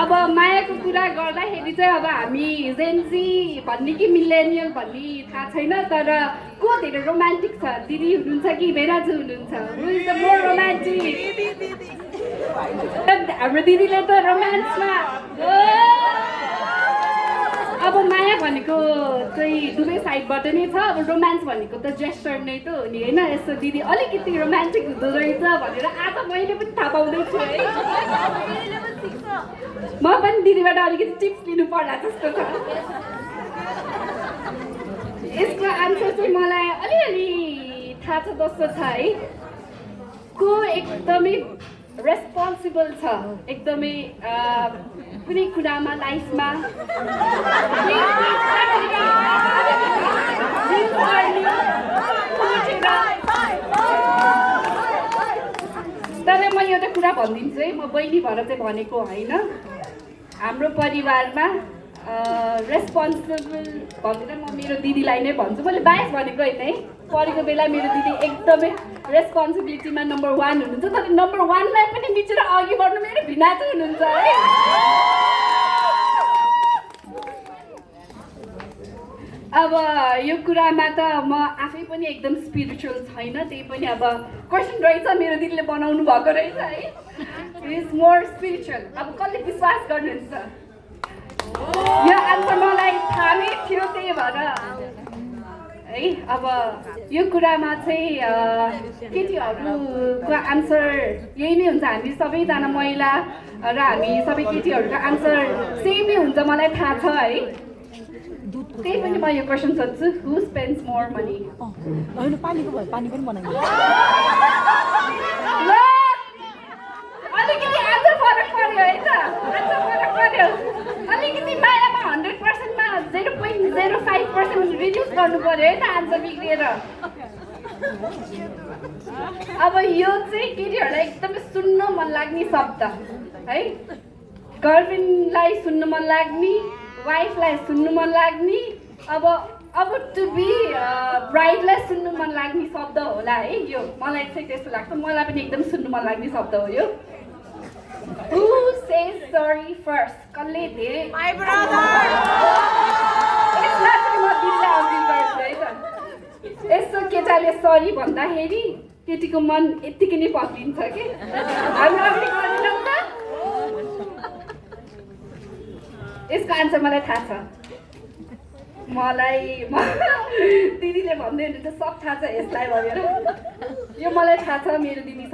अब मायाको कुरा गर्दाखेरि चाहिँ अब हामी जेन्जी भन्ने कि मिलेनियल भन्ने थाहा छैन तर को धेरै रोमान्टिक छ दिदी हुनुहुन्छ कि भेनाजु हुनुहुन्छ हु इज द मोर रोमान्टिक हाम्रो दिदीले त रोमान्समा अब माया भनेको चाहिँ दुवै साइडबाट नै छ अब रोमान्स भनेको त जेस्चर नै त हो नि होइन यस्तो दिदी अलिकति रोमान्टिक हुँदो रहेछ भनेर आज मैले पनि थाहा पाउँदैछु है म पनि दिदीबाट अलिकति टिप्स लिनु पर्ला जस्तो छ यसको आन्सर चाहिँ मलाई अलिअलि थाहा छ जस्तो छ है को एकदमै रेस्पोन्सिबल छ एकदमै कुनै कुरामा लाइफमा तर म एउटा कुरा भनिदिन्छु है म बहिनी भएर चाहिँ भनेको होइन हाम्रो परिवारमा रेस्पोन्सिबल भन्दैन म मेरो दिदीलाई नै भन्छु मैले बाहेक भनेको होइन है पढेको बेला मेरो दिदी एकदमै रेस्पोन्सिबिलिटीमा नम्बर 1 हुनुहुन्छ तर नम्बर 1 लाई पनि मिचेर अघि बढ्नु मेरो भिनाजु हुनुहुन्छ है अब यो कुरामा त म आफै पनि एकदम स्पिरिचुअल छैन त्यही पनि अब क्वेसन रहेछ मेरो दिदीले बनाउनु भएको रहेछ है इज मोर स्पिरिचुअल अब कसले विश्वास गर्नुहुन्छ यो आन्सर मलाई थाहा नै थियो त्यही भएर है अब यो कुरामा चाहिँ केटीहरूको आन्सर यही नै हुन्छ हामी सबैजना महिला र हामी सबै केटीहरूको आन्सर सेमै हुन्छ मलाई थाहा छ है त्यही पनि म यो क्वेसन सोध्छु हु स्पेन्ड्स मोर मनी होइन पानीको भयो पानी पनि बनाइन्छ अलिकति आन्सर फरक पर्यो है त आन्सर फरक पर्यो अलिकति मायामा 100% मा 0.05% रिड्युस गर्नु पर्यो है त आन्सर बिग्रिएर अब यो चाहिँ केटीहरूलाई एकदमै सुन्न मन लाग्ने शब्द है गर्लफ्रेन्डलाई सुन्न मन लाग्ने वाइफलाई सुन्नु मन लाग्ने अब टु बी ब्राइडलाई सुन्नु मन लाग्ने शब्द होला है यो मलाई चाहिँ त्यस्तो लाग्छ मलाई पनि एकदम सुन्नु मन लाग्ने शब्द हो यो Who says sorry first? कसले धेरै My brother! यसमा चाहिँ म दिदीलाई अग्री गर्छु है त यसो केटाले सरी भन्दाखेरि केटीको मन यत्तिकै नै पक्रिन्छ कि हामी अग्री गर्दैनौँ त यसको आन्सर मलाई थाहा छ मलाई दिदीले भन्दै हुनुहुन्छ सब थाहा छ यसलाई भनेर यो मलाई थाहा छ मेरो दिदी